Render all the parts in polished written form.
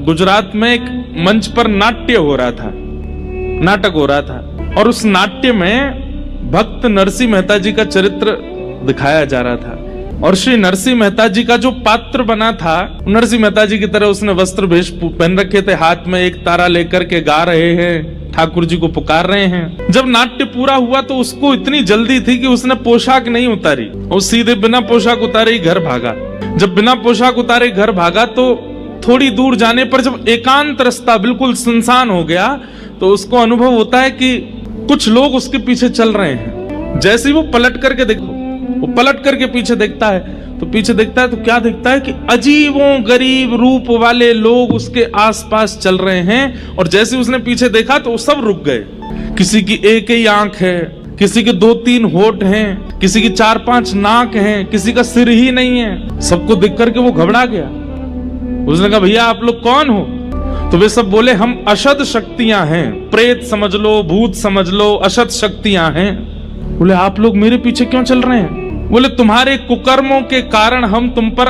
गुजरात में एक मंच पर नाट्य हो रहा था, नाटक हो रहा था, और उस नाट्य में भक्त नरसिंह मेहता जी का चरित्र दिखाया जा रहा था। और श्री नरसिंह मेहता जी का जो पात्र बना था, नरसिंह मेहता जी की तरह उसने वस्त्र भेष पहन रखे थे, हाथ में एक तारा लेकर के गा रहे हैं, ठाकुर जी को पुकार रहे हैं। जब नाट्य पूरा हुआ तो उसको इतनी जल्दी थी कि उसने पोशाक नहीं उतारी, वो सीधे बिना पोशाक उतारे ही घर भागा। जब बिना पोशाक उतारे घर भागा तो थोड़ी दूर जाने पर जब एकांत रास्ता बिल्कुल सुनसान हो गया तो उसको अनुभव होता है कि कुछ लोग उसके पीछे चल रहे हैं। जैसे ही वो पलट करके देखो, वो पलट करके पीछे देखता है तो पीछे देखता है तो क्या देखता है कि अजीबों गरीब रूप वाले लोग उसके आसपास चल रहे हैं। और जैसे उसने पीछे देखा तो सब रुक गए। किसी की एक ही आंख है, किसी के 2-3 होठ हैं, किसी की 4-5 नाक हैं, किसी का सिर ही नहीं है। सबको देख करके वो घबरा गया। उसने कहा, भैया आप लोग कौन हो? तो वे सब बोले, हम अशद शक्तियां हैं, प्रेत समझ लो, भूत समझ लो, अशद शक्तियां हैं। बोले, आप लोग मेरे पीछे क्यों चल रहे हैं? बोले, तुम्हारे कुकर्मों के कारण हम तुम पर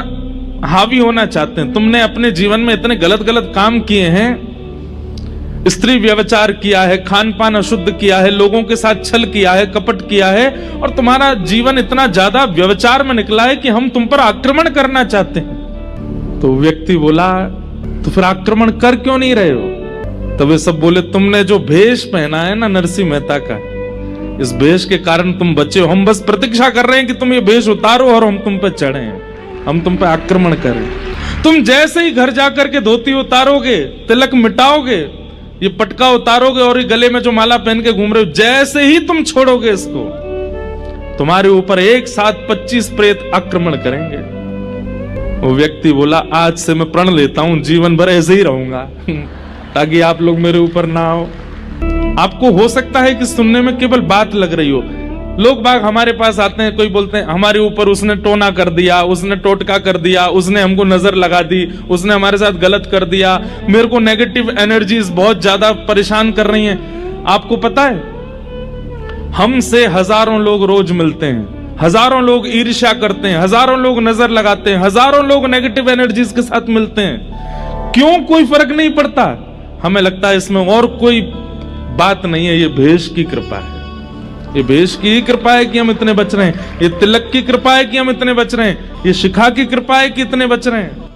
हावी होना चाहते हैं। तुमने अपने जीवन में इतने गलत गलत काम किए हैं, स्त्री व्यभिचार किया है, खान पान अशुद्ध किया है, लोगों के साथ छल किया है, कपट किया है, और तुम्हारा जीवन इतना ज्यादा व्यभिचार में निकला है कि हम तुम पर आक्रमण करना चाहते हैं। तो व्यक्ति बोला, तो फिर आक्रमण कर क्यों नहीं रहे हो? तो वे सब बोले, तुमने जो भेष पहना है ना नरसिंह मेहता का, इस भेष के कारण तुम बचे हो। हम बस प्रतीक्षा कर रहे हैं कि तुम ये भेष उतारो और हम तुम पे चढ़े, हम तुम पे आक्रमण करें। तुम जैसे ही घर जाकर के धोती उतारोगे, तिलक मिटाओगे, ये पटका उतारोगे और ये गले में जो माला पहन के घूम रहे हो, जैसे ही तुम छोड़ोगे इसको, तुम्हारे ऊपर एक साथ 25 प्रेत आक्रमण करेंगे। वो व्यक्ति बोला, आज से मैं प्रण लेता हूं, जीवन भर ऐसे ही रहूंगा ताकि आप लोग मेरे ऊपर ना आओ। आपको हो सकता है कि सुनने में केवल बात लग रही हो। लोग बाग हमारे पास आते हैं, कोई बोलते हैं हमारे ऊपर उसने टोना कर दिया, उसने टोटका कर दिया, उसने हमको नजर लगा दी, उसने हमारे साथ गलत कर दिया, मेरे को नेगेटिव एनर्जीज बहुत ज्यादा परेशान कर रही हैं। आपको पता है, हमसे हजारों लोग रोज मिलते हैं, हजारों लोग ईर्ष्या करते हैं, हजारों लोग नजर लगाते हैं, हजारों लोग नेगेटिव एनर्जीज के साथ मिलते हैं। क्यों कोई फर्क नहीं पड़ता? हमें लगता है इसमें और कोई बात नहीं है, ये भेष की कृपा है। ये भेष की ही कृपा है कि हम इतने बच रहे हैं, ये तिलक की कृपा है कि हम इतने बच रहे हैं, ये शिखा की कृपा है कि इतने बच रहे हैं।